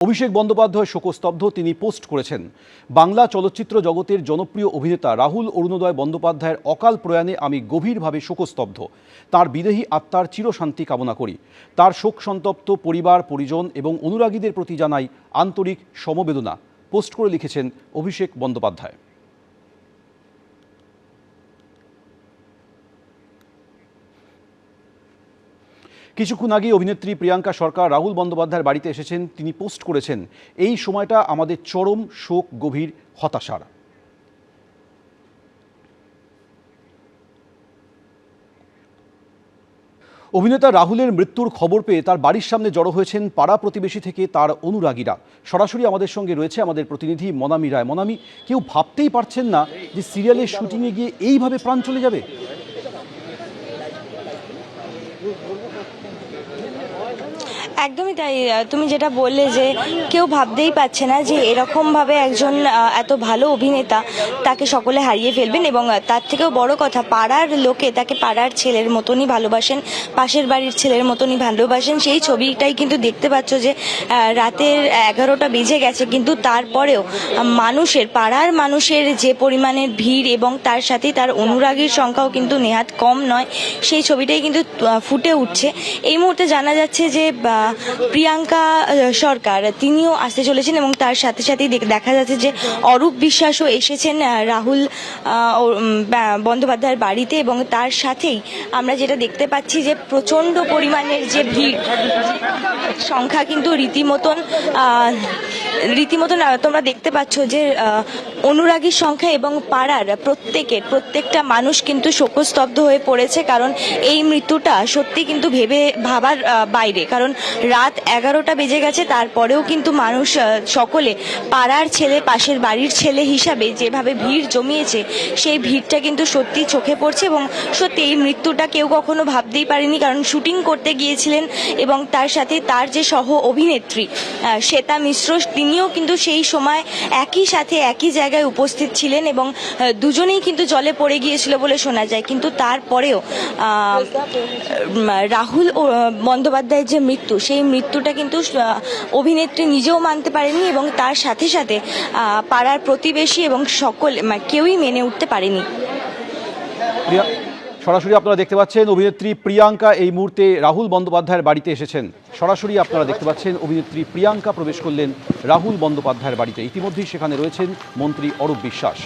অভিষেক বন্দ্যোপাধ্যায় শোকস্তব্ধ। তিনি পোস্ট করেছেন, বাংলা চলচ্চিত্র জগতের জনপ্রিয় অভিনেতা রাহুল অরুণোদয় বন্দ্যোপাধ্যায়ের অকাল প্রয়াণে আমি গভীরভাবে শোকস্তব্ধ। তার বিদেহী আত্মার চিরশান্তি কামনা করি। তার শোক সন্তপ্ত পরিবার, পরিজন এবং অনুরাগীদের প্রতি জানাই আন্তরিক সমবেদনা। পোস্ট করে লিখেছেন অভিষেক বন্দ্যোপাধ্যায়। কিছুক্ষণ আগে অভিনেত্রী প্রিয়াঙ্কা সরকার রাহুল বন্দ্যোপাধ্যায়ের বাড়িতে এসেছেন। তিনি পোস্ট করেছেন, এই সময়টা আমাদের চরম শোক, গভীর হতাশার। অভিনেতা রাহুলের মৃত্যুর খবর পেয়ে তার বাড়ির সামনে জড়ো হয়েছেন পাড়া প্রতিবেশী থেকে তার অনুরাগীরা। সরাসরি আমাদের সঙ্গে রয়েছে আমাদের প্রতিনিধি মনামি রায়। মনামি, কেউ ভাবতেই পারছেন না যে সিরিয়ালের শুটিংয়ে গিয়ে এইভাবে প্রাণ চলে যাবে। একদমই তাই। তুমি যেটা বললে যে কেউ ভাবতেই পারছে না যে এরকমভাবে একজন এত ভালো অভিনেতা তাকে সকলে হারিয়ে ফেলবেন, এবং তার থেকেও বড় কথা পাড়ার লোকে তাকে পাড়ার ছেলের মতনই ভালোবাসেন, পাশের বাড়ির ছেলের মতনই ভালোবাসেন। সেই ছবিটাই কিন্তু দেখতে পাচ্ছ যে রাতের 11টা বেজে গেছে, কিন্তু তারপরেও পাড়ার মানুষের যে পরিমাণের ভিড় এবং তার সাথে তার অনুরাগীর সংখ্যাও কিন্তু নেহাত কম নয়, সেই ছবিটাই কিন্তু ফুটে উঠছে। এই মুহূর্তে জানা যাচ্ছে যে প্রিয়াঙ্কা সরকার তিনিও আসতে চলেছেন, এবং তার সাথে সাথেই দেখা যাচ্ছে যে অরূপ বিশ্বাসও এসেছেন রাহুল বন্দ্যোপাধ্যায়ের বাড়িতে, এবং তার সাথেই আমরা যেটা দেখতে পাচ্ছি যে প্রচণ্ড পরিমাণের যে ভিড় সংখ্যা কিন্তু রীতিমতন তোমরা দেখতে পাচ্ছ যে অনুরাগীর সংখ্যা এবং পাড়ার প্রত্যেকটা মানুষ কিন্তু শোকস্তব্ধ হয়ে পড়েছে। কারণ এই মৃত্যুটা সত্যি কিন্তু ভাবার বাইরে। কারণ রাত 11টা বেজে গেছে, তারপরেও কিন্তু মানুষ সকলে পাড়ার ছেলে, পাশের বাড়ির ছেলে হিসাবে যেভাবে ভিড় জমিয়েছে, সেই ভিড়টা কিন্তু সত্যি চোখে পড়ছে। এবং সত্যি এই মৃত্যুটা কেউ কখনো ভাবতেই পারেনি। কারণ শুটিং করতে গিয়েছিলেন, এবং তার সাথে তার যে সহ অভিনেত্রী শ্বেতা মিশ্র, তিনিও কিন্তু সেই সময় একই সাথে একই জায়গায় উপস্থিত ছিলেন, এবং দুজনেই কিন্তু জলে পড়ে গিয়েছিল বলে শোনা যায়। কিন্তু তারপরেও রাহুল বন্দ্যোপাধ্যায়ের যে মৃত্যু, সেই মৃত্যুটা কিন্তু অভিনেত্রী নিজেও মানতে পারেনি, এবং তার সাথে সাথে পাড়ার প্রতিবেশী এবং কেউই মেনে উঠতে পারেনি। সরাসরি আপনারা দেখতে পাচ্ছেন অভিনেত্রী প্রিয়াঙ্কা এই মুহূর্তে রাহুল বন্দ্যোপাধ্যায়ের বাড়িতে এসেছেন। সরাসরি আপনারা দেখতে পাচ্ছেন অভিনেত্রী প্রিয়াঙ্কা প্রবেশ করলেন রাহুল বন্দ্যোপাধ্যায়ের বাড়িতে। ইতিমধ্যেই সেখানে রয়েছেন মন্ত্রী অরূপ বিশ্বাস।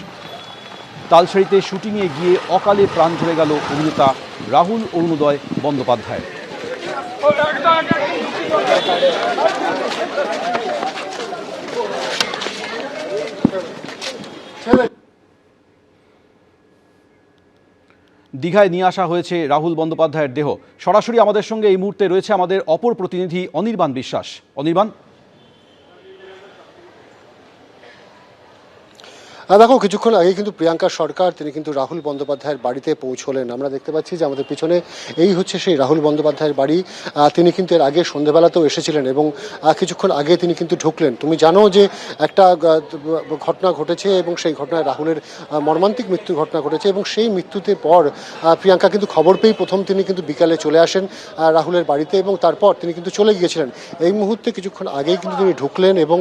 তালসারিতে শুটিংয়ে গিয়ে অকালে প্রাণ ঝরে গেল অভিনেতা রাহুল অরুণোদয় বন্দ্যোপাধ্যায়। দীঘায় নিয়ে আসা হয়েছে রাহুল বন্দ্যোপাধ্যায়ের দেহ। সরাসরি আমাদের সঙ্গে এই মুহূর্তে রয়েছে আমাদের অপর প্রতিনিধি অনির্বাণ বিশ্বাস। অনির্বাণ, দেখো, কিছুক্ষণ আগে কিন্তু প্রিয়াঙ্কা সরকার তিনি কিন্তু রাহুল বন্দ্যোপাধ্যায়ের বাড়িতে পৌঁছলেন। আমরা দেখতে পাচ্ছি যে আমাদের পিছনে এই হচ্ছে সেই রাহুল বন্দ্যোপাধ্যায়ের বাড়ি। তিনি কিন্তু এর আগে সন্ধ্যেবেলাতেও এসেছিলেন, এবং কিছুক্ষণ আগে তিনি কিন্তু ঢুকলেন। তুমি জানো যে একটা ঘটনা ঘটেছে, এবং সেই ঘটনায় রাহুলের মর্মান্তিক মৃত্যুর ঘটনা ঘটেছে, এবং সেই মৃত্যুতে পর প্রিয়াঙ্কা কিন্তু খবর পেয়েই প্রথম তিনি কিন্তু বিকালে চলে আসেন রাহুলের বাড়িতে, এবং তারপর তিনি কিন্তু চলে গিয়েছিলেন। এই মুহূর্তে কিছুক্ষণ আগেই কিন্তু তিনি ঢুকলেন, এবং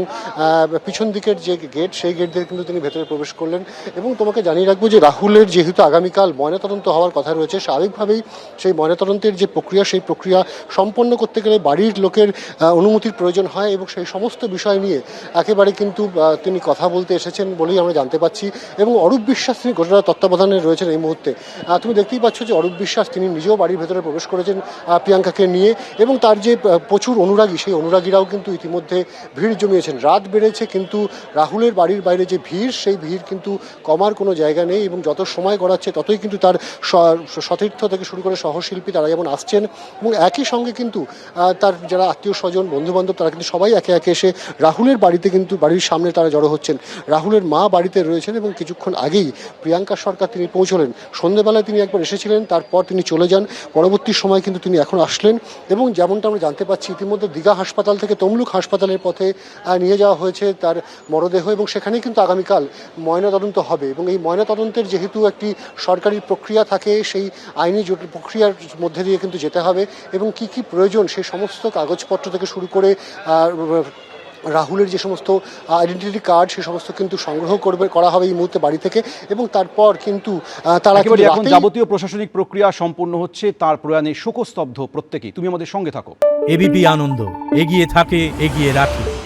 পিছন দিকের যে গেট, সেই গেট দিয়ে কিন্তু তিনি ভেতরে প্রবেশ করলেন। এবং তোমাকে জানিয়ে রাখবো যে রাহুলের যেহেতু আগামীকাল ময়নাতদন্ত হওয়ার কথা রয়েছে, স্বাভাবিকভাবেই সেই ময়নাতদন্তের যে প্রক্রিয়া, সেই প্রক্রিয়া সম্পন্ন করতে গেলে বাড়ির লোকের অনুমতির প্রয়োজন হয়, এবং সেই সমস্ত বিষয় নিয়ে একেবারে কিন্তু তিনি কথা বলতে এসেছেন বলেই আমরা জানতে পাচ্ছি। এবং অরূপ বিশ্বাস তিনি গোটা তত্ত্বাবধানে রয়েছেন এই মুহূর্তে। তুমি দেখতেই পাচ্ছ যে অরূপ বিশ্বাস তিনি নিজেও বাড়ির ভেতরে প্রবেশ করেছেন প্রিয়াঙ্কাকে নিয়ে, এবং তার যে প্রচুর অনুরাগী, সেই অনুরাগীরাও কিন্তু ইতিমধ্যে ভিড় জমিয়েছেন। রাত বেড়েছে, কিন্তু রাহুলের বাড়ির বাইরে যে ভিড়, সেই ভিড় কিন্তু কমার কোনো জায়গা নেই, এবং যত সময় গড়াচ্ছে ততই কিন্তু তার সতীর্থ থেকে শুরু করে সহশিল্পী তারা যেমন আসছেন, এবং একই সঙ্গে কিন্তু তার যারা আত্মীয় স্বজন, বন্ধুবান্ধব, তারা কিন্তু সবাই একে একে এসে রাহুলের বাড়িতে কিন্তু বাড়ির সামনে তারা জড়ো হচ্ছেন। রাহুলের মা বাড়িতে রয়েছেন, এবং কিছুক্ষণ আগেই প্রিয়াঙ্কা সরকার তিনি পৌঁছলেন। সন্ধ্যেবেলায় তিনি একবার এসেছিলেন, তারপর তিনি চলে যান। পরবর্তী সময় কিন্তু তিনি এখন আসলেন, এবং যেমনটা আমরা জানতে পাচ্ছি ইতিমধ্যে দীঘা হাসপাতাল থেকে তমলুক হাসপাতালের পথে নিয়ে যাওয়া হয়েছে তার মরদেহ, এবং সেখানেই কিন্তু আগামীকাল ময়নাতদন্ত হবে। এবং এই ময়নাতদন্তের যেহেতু একটি সরকারি প্রক্রিয়া থাকে, সেই আইনি প্রক্রিয়ার মধ্যে দিয়ে কিন্তু যেতে হবে, এবং কি কি প্রয়োজন সেই সমস্ত কাগজপত্র থেকে শুরু করে রাহুলের যে সমস্ত আইডেন্টিটি কার্ড সে সমস্ত কিন্তু সংগ্রহ করা হবে এই মুহূর্তে বাড়ি থেকে, এবং তারপর কিন্তু তারা একেবারে কিন্তু এখন রাতেই- যাবতীয় প্রশাসনিক প্রক্রিয়া সম্পূর্ণ হচ্ছে, তার প্রয়াণে শোকস্তব্ধ প্রত্যেকেই। তুমি আমাদের সঙ্গে থাকো। এবিপি আনন্দ, এগিয়ে থাকে, এগিয়ে রাখে।